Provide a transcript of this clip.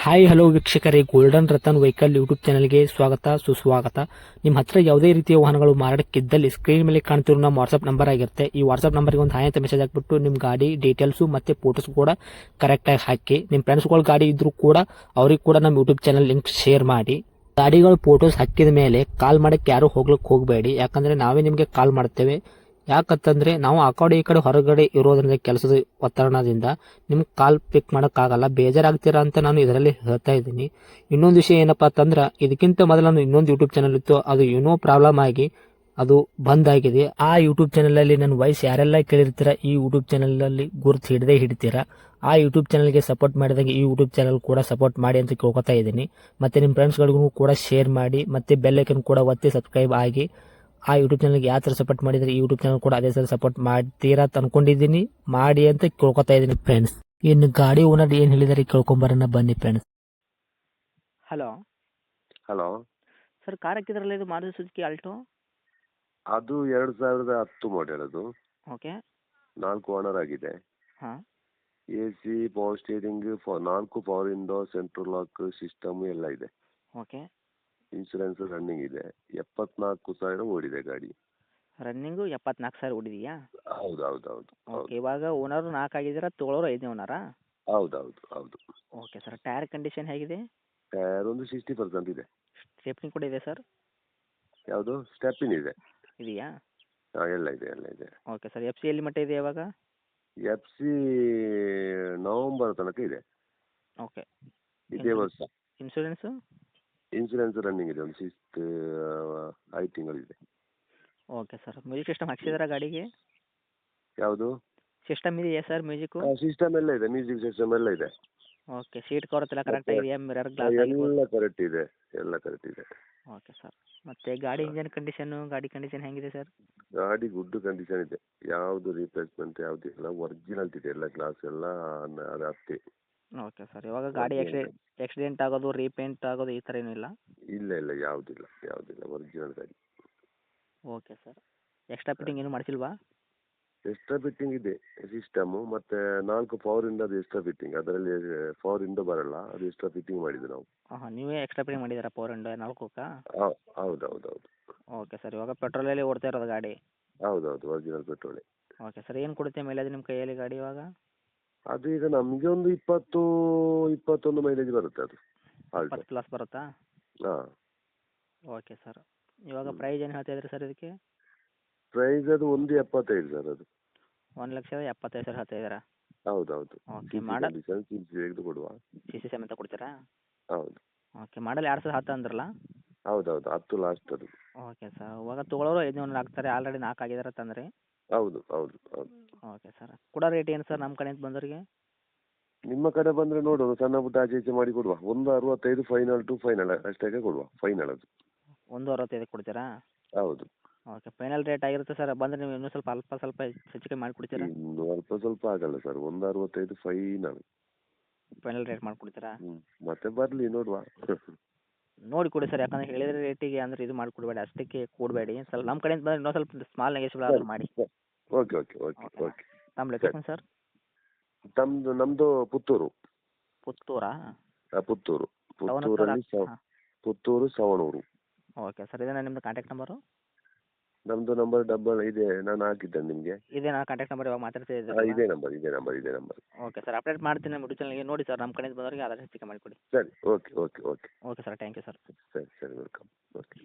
Hi hello ವೀಕ್ಷಕರೇ, golden Ratan vehicle YouTube ಚಾನಲ್ಗೆ ಸ್ವಾಗತ ಸುಸ್ವಾಗತ. ನಿಮ್ಮ ಹತ್ರ ಯಾವುದೇ ರೀತಿಯ ವಾಹನಗಳು ಮಾರಾಟಕ್ಕಿದ್ದಲ್ಲಿ ಸ್ಕ್ರೀನ್ ಮೇಲೆ ಕಾಣ್ತಿರೋ ನಮ್ಮ ವಾಟ್ಸ್ಆಪ್ ನಂಬರ್ ಆಗಿರುತ್ತೆ. ಈ ವಾಟ್ಸ್ಆಪ್ ನಂಬರ್ಗೆ ಒಂದು ಹಾಯ್ ಅಂತ ಮೆಸೇಜ್ ಹಾಕ್ಬಿಟ್ಟು ನಿಮ್ಮ ಗಾಡಿ ಡೀಟೇಲ್ಸು ಮತ್ತೆ ಫೋಟೋಸ್ ಕೂಡ ಕರೆಕ್ಟಾಗಿ ಹಾಕಿ. ನಿಮ್ಮ ಫ್ರೆಂಡ್ಸ್ಗಳ ಗಾಡಿ ಇದ್ರೂ ಕೂಡ ಅವ್ರಿಗೆ ಕೂಡ ನಮ್ಮ ಯೂಟ್ಯೂಬ್ ಚಾನಲ್ ಲಿಂಕ್ ಶೇರ್ ಮಾಡಿ. ಗಾಡಿಗಳು ಫೋಟೋಸ್ ಹಾಕಿದ ಮೇಲೆ ಕಾಲ್ ಮಾಡಕ್ಕೆ ಯಾರು ಹೋಗ್ಲಿಕ್ಕೆ ಹೋಗಬೇಡಿ, ಯಾಕಂದ್ರೆ ನಾವೇ ನಿಮಗೆ ಕಾಲ್ ಮಾಡ್ತೇವೆ. ಯಾಕಂತಂದ್ರೆ ನಾವು ಆ ಕಡೆ ಈ ಕಡೆ ಹೊರಗಡೆ ಇರೋದ್ರಿಂದ ಕೆಲಸದ ಒತ್ತಡದಿಂದ ನಿಮ್ಗೆ ಕಾಲ್ ಪಿಕ್ ಮಾಡೋಕ್ಕಾಗಲ್ಲ, ಬೇಜಾರಾಗ್ತೀರಾ ಅಂತ ನಾನು ಇದರಲ್ಲಿ ಹೇಳ್ತಾ ಇದ್ದೀನಿ. ಇನ್ನೊಂದು ವಿಷಯ ಏನಪ್ಪಾ ಅಂತಂದ್ರೆ, ಇದಕ್ಕಿಂತ ಮೊದಲು ನಾನು ಇನ್ನೊಂದು ಯೂಟ್ಯೂಬ್ ಚಾನಲ್ ಇತ್ತು, ಅದು ಏನೋ ಪ್ರಾಬ್ಲಮ್ ಆಗಿ ಅದು ಬಂದ್ ಆಗಿದೆ. ಆ ಯೂಟ್ಯೂಬ್ ಚಾನಲ್ ಅಲ್ಲಿ ನನ್ನ ವಾಯ್ಸ್ ಯಾರೆಲ್ಲ ಕೇಳಿರ್ತೀರಾ, ಈ ಯೂಟ್ಯೂಬ್ ಚಾನಲ್ ಅಲ್ಲಿ ಗುರುತು ಹಿಡದೇ ಹಿಡಿತೀರಾ. ಆ ಯೂಟ್ಯೂಬ್ ಚಾನಲ್ಗೆ ಸಪೋರ್ಟ್ ಮಾಡಿದಾಗ ಈ ಯೂಟ್ಯೂಬ್ ಚಾನಲ್ ಕೂಡ ಸಪೋರ್ಟ್ ಮಾಡಿ ಅಂತ ಕೇಳ್ಕೊತಾ ಇದ್ದೀನಿ. ಮತ್ತೆ ನಿಮ್ಮ ಫ್ರೆಂಡ್ಸ್ಗಳಿಗೂ ಕೂಡ ಶೇರ್ ಮಾಡಿ, ಮತ್ತೆ ಬೆಲ್ ಐಕನ್ ಕೂಡ ಒತ್ತಿ ಸಬ್ಸ್ಕ್ರೈಬ್ ಆಗಿ. ಆ ಯೂಟ್ಯೂಬ್ ಚಾನಲ್ಗೆ ಯಾವ ಥರ ಸಪೋರ್ಟ್ ಮಾಡಿದ್ರೆ ಈ ಯೂಟ್ಯೂಬ್ ಚಾನಲ್ ಕೂಡ ಅದೇ ಥರ ಸಪೋರ್ಟ್ ಮಾಡ್ತೀರಾ ಅಂತ ಅನ್ಕೊಂಡಿದ್ದೀನಿ. ಮಾಡಿ ಅಂತ ಕೇಳ್ಕೊತಾ ಇದ್ದೀನಿ ಫ್ರೆಂಡ್ಸ್. ಇನ್ನು ಗಾಡಿ ಓನರ್ ಏನು ಹೇಳಿದಾರೆ ಕೇಳ್ಕೊಂಬರೋಣ ಬನ್ನಿ friends. Hello hello, sir, car ಹಾಕಿದ್ರಲ್ಲ, ಇದು ಮಾರುತಿ ಸುಜುಕಿ ಆಲ್ಟೋ. ಅದು 2010 ಮಾಡೆಲ್. ಅದು ಓಕೆ. 4 ಓನರ್ ಆಗಿದೆ. ಹಾಂ. AC, power steering, 4 power window, central lock system ಎಲ್ಲ ಇದೆ. ಓಕೆ. ಇನ್ಶೂರೆನ್ಸ್ ರನ್ನಿಂಗ್ ಇದೆ. 74,000 ಓಡಿದೆ ಗಾಡಿ. ರನ್ನಿಂಗು 74,000 ಓಡಿದೆಯಾ? ಹೌದು ಹೌದು ಹೌದು ಓಕೆ. ಹೌದು ಇವಾಗ ಓನರು 4 ಆಗಿದ್ದೀರಾ, ತೊಗೊಳೋರು 5ನೇ ಓನರಾ? ಹೌದು ಹೌದು ಹೌದು. Okay sir. ಟೈರ್ ಕಂಡೀಷನ್ ಹೇಗಿದೆ? ಟೈರ್ ಒಂದು 60% ಇದೆ. ಸ್ಟೆಪ್ನಿ ಕೂಡ ಇದೆ ಸರ್? ಯಾವುದು ಸ್ಟೆಪಿನ್ ಇದೆ? ಇದೆಯಾ? ಎಲ್ಲ ಇದೆ ಎಲ್ಲ ಇದೆ. Okay sir. FC ಎಲ್ಲಿ ಮಟ್ಟ ಇದೆ ಇವಾಗ? FC ನವೆಂಬರ್ ತನಕ ಇದೆ. ಓಕೆ. ಇದೇ ವರ್ಷ. ಇನ್ಶೂರೆನ್ಸು? ಇನ್ಶೂರೆನ್ಸ್ ರನ್ನಿಂಗ್ ಇದೆ, ಒಂದು 5 ತಿಂಗಳಿದೆ. Okay sir. ಮ್ಯೂಸಿಕ್ ಸಿಸ್ಟಮ್ ಹಾಕ್ಸಿದಾರಾ ಗಾಡಿಗೆ? ಯಾವುದು? ಸಿಸ್ಟಮ್ ಇದೆಯಾ ಸರ್ ಮ್ಯೂಸಿಕ್ಕು? ಸಿಸ್ಟಮ್ ಎಲ್ಲ ಇದೆ, ಮ್ಯೂಸಿಕ್ ಸಿಸ್ಟಮ್ ಎಲ್ಲ ಇದೆ. ಓಕೆ. ಸೀಟ್ ಕವರ್ ಎಲ್ಲ ಕರೆಕ್ಟ್ ಆಗಿದೆಯಾ? ಮಿರರ್ ಗ್ಲಾಸ್ ಆಗಿರ್ಬೋದು? ಎಲ್ಲ ಕರೆಕ್ಟ್ ಇದೆ, ಎಲ್ಲ ಕರೆಕ್ಟ್ ಇದೆ. Okay sir. ಮತ್ತು ಗಾಡಿ ಇಂಜನ್ ಕಂಡೀಷನ್ನು, ಗಾಡಿ ಕಂಡೀಷನ್ ಹೇಗಿದೆ ಸರ್? ಗಾಡಿ ಗುಡ್ ಕಂಡೀಷನ್ ಇದೆ, ಯಾವುದು ರೀಪ್ಲೇಸ್ಮೆಂಟ್ ಯಾವುದು ಇಲ್ಲ, ಒರಿಜಿನಲ್ ಇದೆ. ಎಲ್ಲ ಗ್ಲಾಸ್ ಎಲ್ಲ ಅದು ಅಷ್ಟೇ. Okay sir. ಇವಾಗ ಗಾಡಿ ಆಕ್ಸಿಡೆಂಟ್ ಆಗೋದು, ರೀಪೇಂಟ್ ಆಗೋದು ಈ ಥರ ಏನೂ ಇಲ್ಲ? ಇಲ್ಲ ಇಲ್ಲ, ಯಾವುದಿಲ್ಲ ಯಾವುದಿಲ್ಲ, ಒರಿಜಿನಲ್ ಗಾಡಿ. Okay sir. ಎಕ್ಸ್ಟ್ರಾ ಫಿಟ್ಟಿಂಗ್ ಏನೂ ಮಾಡಿಸಿಲ್ವಾ? ಎಕ್ಸ್ಟ್ರಾ ಫಿಟ್ಟಿಂಗ್ ಇದೆ ಸಿಸ್ಟಮು, ಮತ್ತು 4 ಪವರ್ ವಿಂಡೋ ಅದು ಎಕ್ಸ್ಟ್ರಾ ಫಿಟ್ಟಿಂಗ್. ಅದರಲ್ಲಿ ಪವರ್ ವಿಂಡೋ ಬರಲ್ಲ, ಅದು ಎಕ್ಸ್ಟ್ರಾ ಫಿಟ್ಟಿಂಗ್ ಮಾಡಿದ್ದು ನಾವು. ಹಾಂ, ನೀವೇ ಎಕ್ಸ್ಟ್ರಾ ಫಿಟ್ಟಿಂಗ್ ಮಾಡಿದ್ದೀರಾ ಪವರ್ ವಿಂಡೋ 4ಕ್ಕಾ? ಹೌದು ಹೌದು ಹೌದು. Okay sir. ಇವಾಗ ಪೆಟ್ರೋಲಲ್ಲಿ ಓಡ್ತಾ ಇರೋದು ಗಾಡಿ? ಹೌದು ಹೌದು, ಒರಿಜಿನಲ್ ಪೆಟ್ರೋಲೆ. Okay sir. ಏನು ಕೊಡುತ್ತೆ ಮೈಲೇಜ್ ನಿಮ್ಮ ಕೈಯಲ್ಲಿ ಗಾಡಿ ಇವಾಗ? ಅದು ಈಗ ನಮಗೆ ಒಂದು 20-21 ಮೈಲೇಜ್ ಬರುತ್ತೆ ಅದು. 20 ಪ್ಲಸ್ ಬರುತ್ತಾ? ಹಾಂ. Okay sir. ಇವಾಗ ಪ್ರೈಸ್ ಏನು ಹೇಳ್ತಾ ಇದ್ರಿ ಸರ್ ಇದಕ್ಕೆ? ಪ್ರೈಸ್ ಅದು 1.75 ಸರ್. ಅದು 1,75,000 ಹೇಳ್ತಾ ಇದ್ದೀರಾ? ಹೌದು ಹೌದು. ಓಕೆ. ಮಾಡಲ್ ತೆಗೆದು ಕೊಡುವ. CC ಸಮೇತ ಕೊಡ್ತೀರಾ? ಹೌದು ಓಕೆ. ಮಾಡಲ್ 2010 ಅಂದ್ರಲ್ಲ? ಹೌದು ಹೌದು, 10 ಲಾಸ್ಟ್ ಅದು. Okay sir. ಇವಾಗ ತೊಗೊಳೋರು 5ನೇ ಓನರ್ ಆಗ್ತಾರೆ, ಆಲ್ರೆಡಿ 4 ಆಗಿದ್ದಾರೆ ತಂದರೆ? ಹೌದು ಹೌದು ಹೌದು. Okay sir. ಕೊಡೋ ರೇಟ್ ಏನು ಸರ್ ನಮ್ಮ ಕಡೆಯಿಂದ ಬಂದವರಿಗೆ? ನಿಮ್ಮ ಕಡೆ ಬಂದರೆ ನೋಡೋದು, ಸಣ್ಣ ಪುಟ್ಟ ಆಚೆ ಈಚೆ ಮಾಡಿ ಕೊಡುವ. 1.65 ಫೈನಲ್ ಟು ಫೈನಲ್ ಅಷ್ಟೇ ಕೊಡುವ, ಫೈನಲ್ ಅದು. 1.65 ಕೊಡ್ತೀರಾ? ಹೌದು. ಓಕೆ. ಫೈನಲ್ ರೇಟ್ ಆಗಿರುತ್ತೆ ಸರ್, ಬಂದರೆ ನೀವು ಇನ್ನೂ ಸ್ವಲ್ಪ ಸ್ವಲ್ಪ ಹೆಚ್ಚು ಕಮ್ಮಿ ಮಾಡಿಕೊಡ್ತೀರಾ? ಇನ್ನು ಅಲ್ಪ ಸ್ವಲ್ಪ ಆಗಲ್ಲ ಸರ್, 1.65 ಫೈನಲ್. ಫೈನಲ್ ರೇಟ್ ಮಾಡಿಕೊಡ್ತೀರಾ? ಮತ್ತೆ ಬರಲಿ ನೋಡುವ. ನೋಡಿ ಕೊಡಿ ಸರ್, ಯಾಕಂದರೆ ಹೇಳಿದ ರೇಟಿಗೆ ಅಂದರೆ ಇದು ಮಾಡಿಕೊಡ್ಬೇಡಿ, ಅಷ್ಟಕ್ಕೆ ಕೊಡಬೇಡಿ. ಸ್ವಲ್ಪ ನಮ್ಮ ಕಡೆಯಿಂದ ಬಂದರೆ ಇನ್ನೂ ಸ್ವಲ್ಪ ಸ್ಮಾಲ್ ನೆಗೆಸಿಬಲ್ ಆದರೂ ಮಾಡಿ. Okay okay okay okay. ನಮ್ಮ ಲೊಕೇಶನ್ ಸರ್? ನಮ್ಮದು ಪುತ್ತೂರು. ಪುತ್ತೂರಾ? ಪುತ್ತೂರು. ಟೌನ್ ಪುತ್ತೂರಲ್ಲಿ ಹಾಂ. ಪುತ್ತೂರು ಸವಣೂರು. Okay sir. ಇದೇನಾ ನಿಮ್ಮದು ಕಾಂಟ್ಯಾಕ್ಟ್ ನಂಬರು? ನಮ್ಮದು ನಂಬರ್ ಡಬಲ್ ಇದೆ, ನಾನು ಹಾಕಿದ್ದೇನೆ ನಿಮಗೆ. ಇದೇನಾ ಕಾಂಟ್ಯಾಕ್ಟ್ ನಂಬರ್ ಇವಾಗ ಮಾತಾಡ್ತಿದ್ದೀರಾ? ಇದೇ ನಂಬರ್ ಇದೇ ನಂಬರ್ ಇದೇ ನಂಬರ್. Okay sir. ಅಪ್ಡೇಟ್ ಮಾಡ್ತೀನಿ ನಮ್ಮ ಯೂಟ್ಯೂಬ್ ಚಾನಲ್ಗೆ, ನೋಡಿ ಸರ್, ನಮ್ಮ ಕಡೆಯಿಂದ ಬಂದವರಿಗೆ ಆದಷ್ಟು ಹೆಚ್ಚು ಕಮ್ಮಿ ಮಾಡಿಕೊಡಿ. ಸರಿ, okay okay okay. Okay sir. Thank you sir. ಸರಿ ಸರಿ, ವೆಲ್ಕಮ್. ಓಕೆ.